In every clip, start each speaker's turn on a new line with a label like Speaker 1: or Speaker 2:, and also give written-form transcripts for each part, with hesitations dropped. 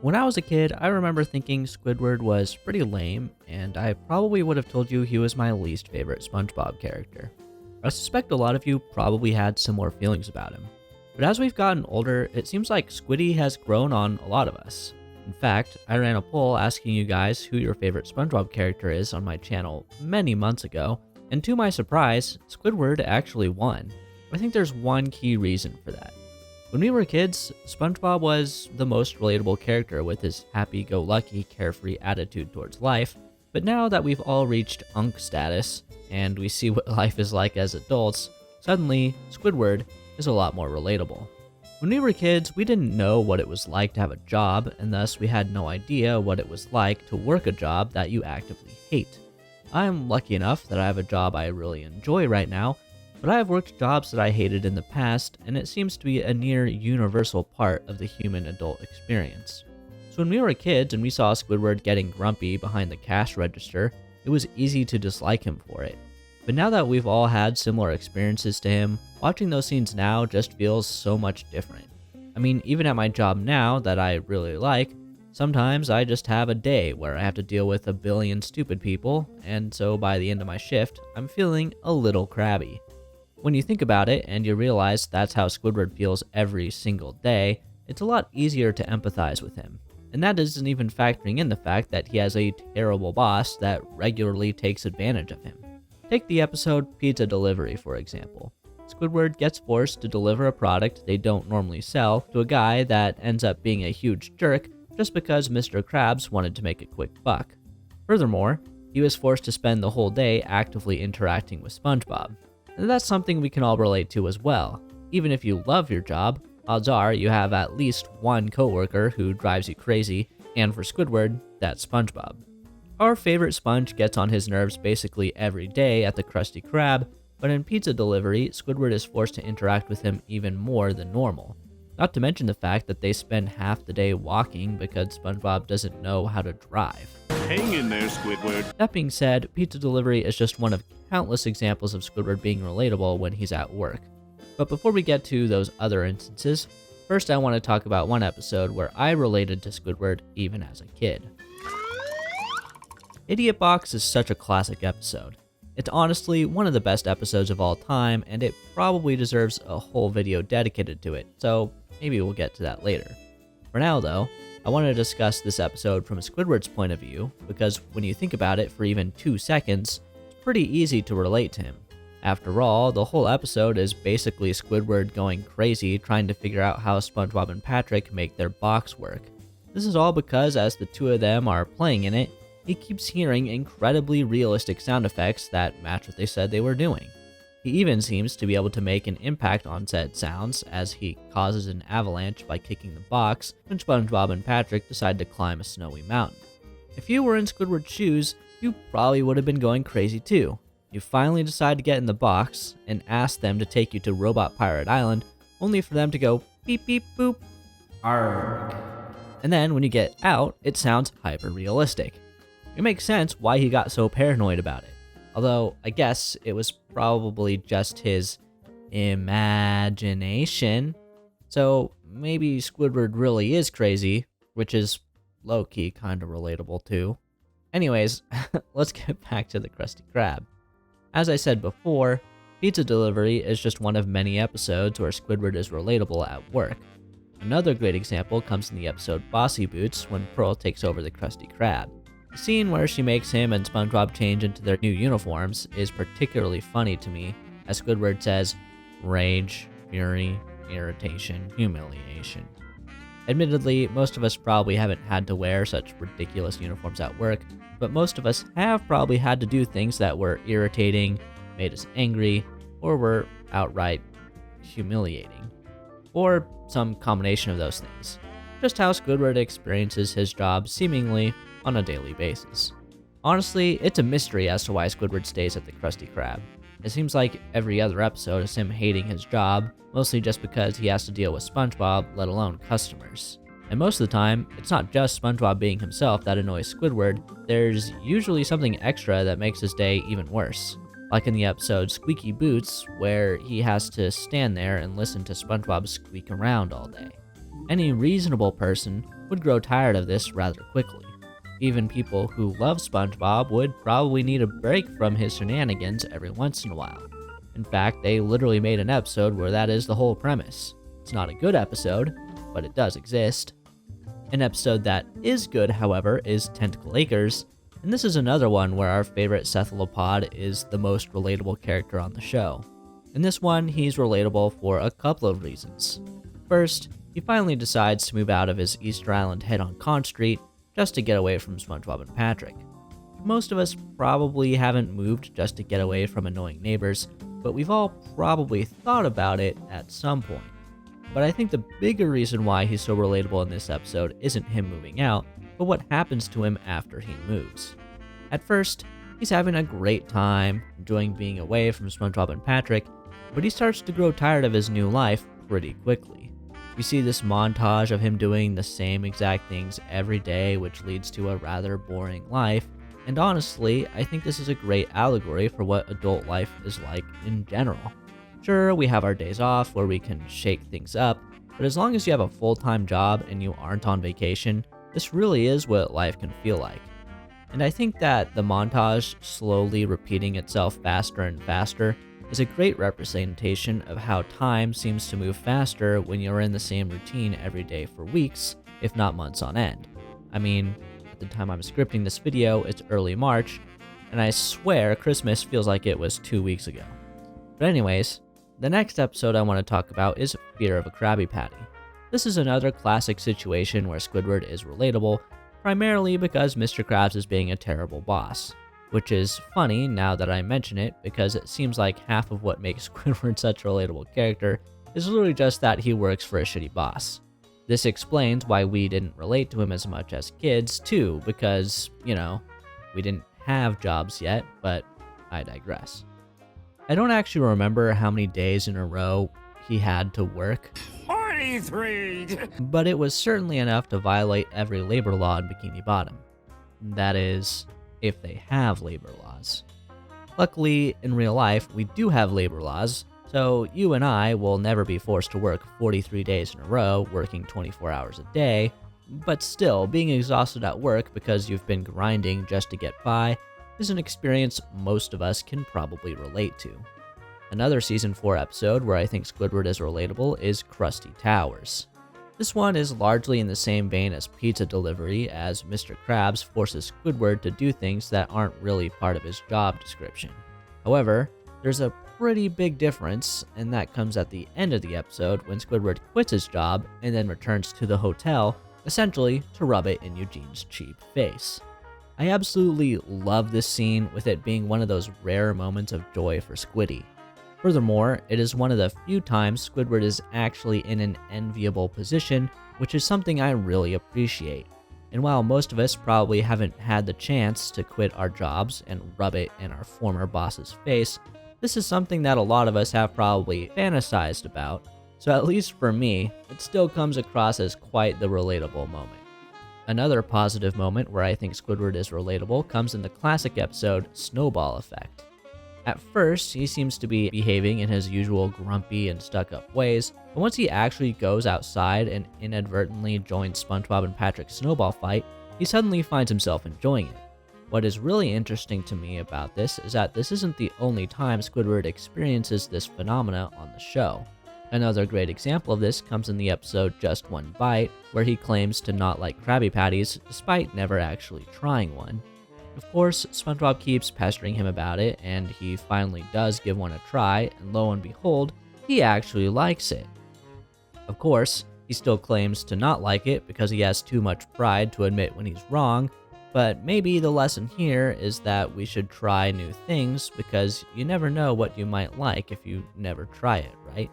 Speaker 1: When I was a kid, I remember thinking Squidward was pretty lame, and I probably would have told you he was my least favorite SpongeBob character. I suspect a lot of you probably had similar feelings about him. But as we've gotten older, it seems like Squiddy has grown on a lot of us. In fact, I ran a poll asking you guys who your favorite SpongeBob character is on my channel many months ago, and to my surprise, Squidward actually won. I think there's one key reason for that. When we were kids, SpongeBob was the most relatable character with his happy-go-lucky, carefree attitude towards life, but now that we've all reached Unk status, and we see what life is like as adults, suddenly, Squidward is a lot more relatable. When we were kids, we didn't know what it was like to have a job, and thus we had no idea what it was like to work a job that you actively hate. I'm lucky enough that I have a job I really enjoy right now, but I have worked jobs that I hated in the past, and it seems to be a near universal part of the human adult experience. So when we were kids and we saw Squidward getting grumpy behind the cash register, it was easy to dislike him for it. But now that we've all had similar experiences to him, watching those scenes now just feels so much different. I mean, even at my job now that I really like, sometimes I just have a day where I have to deal with a billion stupid people, and so by the end of my shift, I'm feeling a little crabby. When you think about it and you realize that's how Squidward feels every single day, it's a lot easier to empathize with him. And that isn't even factoring in the fact that he has a terrible boss that regularly takes advantage of him. Take the episode Pizza Delivery, for example. Squidward gets forced to deliver a product they don't normally sell to a guy that ends up being a huge jerk just because Mr. Krabs wanted to make a quick buck. Furthermore, he was forced to spend the whole day actively interacting with SpongeBob. And that's something we can all relate to as well. Even if you love your job, odds are you have at least one coworker who drives you crazy, and for Squidward, that's SpongeBob. Our favorite Sponge gets on his nerves basically every day at the Krusty Krab, but in Pizza Delivery, Squidward is forced to interact with him even more than normal. Not to mention the fact that they spend half the day walking because SpongeBob doesn't know how to drive.
Speaker 2: Hang in there, Squidward.
Speaker 1: That being said, Pizza Delivery is just one of countless examples of Squidward being relatable when he's at work. But before we get to those other instances, first I want to talk about one episode where I related to Squidward even as a kid. Idiot Box is such a classic episode. It's honestly one of the best episodes of all time, and it probably deserves a whole video dedicated to it, so maybe we'll get to that later. For now though, I want to discuss this episode from Squidward's point of view, because when you think about it for even 2 seconds, it's pretty easy to relate to him. After all, the whole episode is basically Squidward going crazy trying to figure out how SpongeBob and Patrick make their box work. This is all because as the two of them are playing in it, he keeps hearing incredibly realistic sound effects that match what they said they were doing. He even seems to be able to make an impact on said sounds as he causes an avalanche by kicking the box when SpongeBob and Patrick decide to climb a snowy mountain. If you were in Squidward's shoes, you probably would have been going crazy too. You finally decide to get in the box and ask them to take you to Robot Pirate Island, only for them to go beep beep boop, arrgh. And then when you get out, it sounds hyper realistic. It makes sense why he got so paranoid about it. Although, I guess it was probably just his imagination. So maybe Squidward really is crazy, which is low-key kind of relatable too. Anyways, let's get back to the Krusty Krab. As I said before, Pizza Delivery is just one of many episodes where Squidward is relatable at work. Another great example comes in the episode Bossy Boots when Pearl takes over the Krusty Krab. The scene where she makes him and SpongeBob change into their new uniforms is particularly funny to me, as Squidward says, rage, fury, irritation, humiliation. Admittedly, most of us probably haven't had to wear such ridiculous uniforms at work, but most of us have probably had to do things that were irritating, made us angry, or were outright humiliating. Or some combination of those things. Just how Squidward experiences his job seemingly on a daily basis. Honestly, it's a mystery as to why Squidward stays at the Krusty Krab. It seems like every other episode is him hating his job, mostly just because he has to deal with SpongeBob, let alone customers. And most of the time, it's not just SpongeBob being himself that annoys Squidward, there's usually something extra that makes his day even worse. Like in the episode Squeaky Boots, where he has to stand there and listen to SpongeBob squeak around all day. Any reasonable person would grow tired of this rather quickly. Even people who love SpongeBob would probably need a break from his shenanigans every once in a while. In fact, they literally made an episode where that is the whole premise. It's not a good episode, but it does exist. An episode that is good, however, is Tentacle Acres, and this is another one where our favorite cephalopod is the most relatable character on the show. In this one, he's relatable for a couple of reasons. First, he finally decides to move out of his Easter Island head on Conch Street just to get away from SpongeBob and Patrick. Most of us probably haven't moved just to get away from annoying neighbors, but we've all probably thought about it at some point. But I think the bigger reason why he's so relatable in this episode isn't him moving out, but what happens to him after he moves. At first, he's having a great time, enjoying being away from SpongeBob and Patrick, but he starts to grow tired of his new life pretty quickly. We see this montage of him doing the same exact things every day, which leads to a rather boring life, and honestly, I think this is a great allegory for what adult life is like in general. Sure, we have our days off where we can shake things up, but as long as you have a full-time job and you aren't on vacation, this really is what life can feel like. And I think that the montage slowly repeating itself faster and faster is a great representation of how time seems to move faster when you're in the same routine every day for weeks, if not months on end. I mean, at the time I'm scripting this video, it's early March, and I swear Christmas feels like it was 2 weeks ago. But anyways, the next episode I want to talk about is Fear of a Krabby Patty. This is another classic situation where Squidward is relatable, primarily because Mr. Krabs is being a terrible boss. Which is funny now that I mention it, because it seems like half of what makes Squidward such a relatable character is literally just that he works for a shitty boss. This explains why we didn't relate to him as much as kids, too, because, we didn't have jobs yet, but I digress. I don't actually remember how many days in a row he had to work,
Speaker 2: 43!
Speaker 1: but it was certainly enough to violate every labor law in Bikini Bottom. That is, if they have labor laws. Luckily, in real life, we do have labor laws, so you and I will never be forced to work 43 days in a row, working 24 hours a day, but still, being exhausted at work because you've been grinding just to get by is an experience most of us can probably relate to. Another Season 4 episode where I think Squidward is relatable is Krusty Towers. This one is largely in the same vein as Pizza Delivery, as Mr. Krabs forces Squidward to do things that aren't really part of his job description. However, there's a pretty big difference, and that comes at the end of the episode when Squidward quits his job and then returns to the hotel, essentially to rub it in Eugene's cheap face. I absolutely love this scene, with it being one of those rare moments of joy for Squiddy. Furthermore, it is one of the few times Squidward is actually in an enviable position, which is something I really appreciate. And while most of us probably haven't had the chance to quit our jobs and rub it in our former boss's face, this is something that a lot of us have probably fantasized about, so at least for me, it still comes across as quite the relatable moment. Another positive moment where I think Squidward is relatable comes in the classic episode Snowball Effect. At first, he seems to be behaving in his usual grumpy and stuck-up ways, but once he actually goes outside and inadvertently joins SpongeBob and Patrick's snowball fight, he suddenly finds himself enjoying it. What is really interesting to me about this is that this isn't the only time Squidward experiences this phenomena on the show. Another great example of this comes in the episode Just One Bite, where he claims to not like Krabby Patties despite never actually trying one. Of course, SpongeBob keeps pestering him about it, and he finally does give one a try, and lo and behold, he actually likes it. Of course, he still claims to not like it because he has too much pride to admit when he's wrong, but maybe the lesson here is that we should try new things because you never know what you might like if you never try it, right?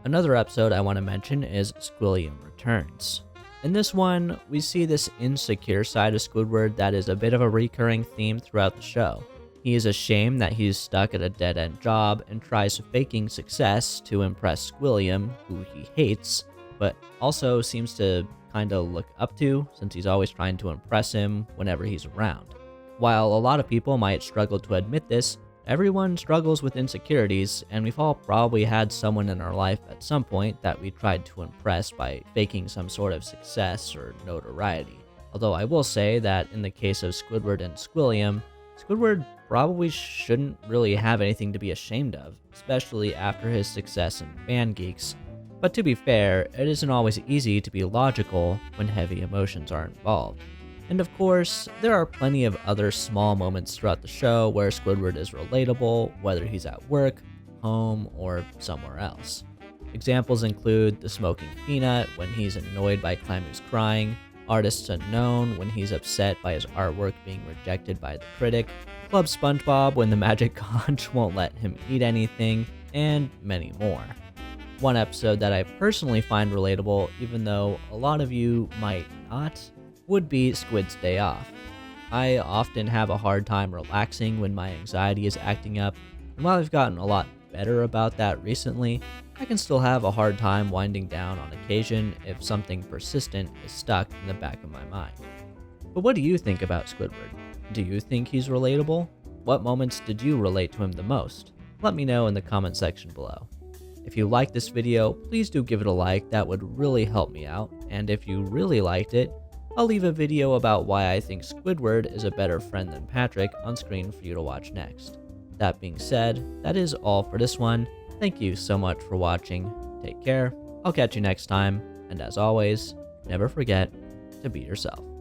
Speaker 1: Another episode I want to mention is Squilliam Returns. In this one, we see this insecure side of Squidward that is a bit of a recurring theme throughout the show. He is ashamed that he's stuck at a dead-end job and tries faking success to impress Squilliam, who he hates, but also seems to kinda look up to since he's always trying to impress him whenever he's around. While a lot of people might struggle to admit this, Everyone struggles with insecurities, and we've all probably had someone in our life at some point that we tried to impress by faking some sort of success or notoriety. Although I will say that in the case of Squidward and Squilliam, Squidward probably shouldn't really have anything to be ashamed of, especially after his success in Fan Geeks. But to be fair, it isn't always easy to be logical when heavy emotions are involved. And of course, there are plenty of other small moments throughout the show where Squidward is relatable, whether he's at work, home, or somewhere else. Examples include the smoking peanut when he's annoyed by Climbers crying, Artists Unknown when he's upset by his artwork being rejected by the critic, Club SpongeBob when the magic conch won't let him eat anything, and many more. One episode that I personally find relatable, even though a lot of you might not, would be Squid's Day Off. I often have a hard time relaxing when my anxiety is acting up, and while I've gotten a lot better about that recently, I can still have a hard time winding down on occasion if something persistent is stuck in the back of my mind. But what do you think about Squidward? Do you think he's relatable? What moments did you relate to him the most? Let me know in the comment section below. If you liked this video, please do give it a like, that would really help me out, and if you really liked it, I'll leave a video about why I think Squidward is a better friend than Patrick on screen for you to watch next. That being said, that is all for this one. Thank you so much for watching. Take care, I'll catch you next time, and as always, never forget to be yourself.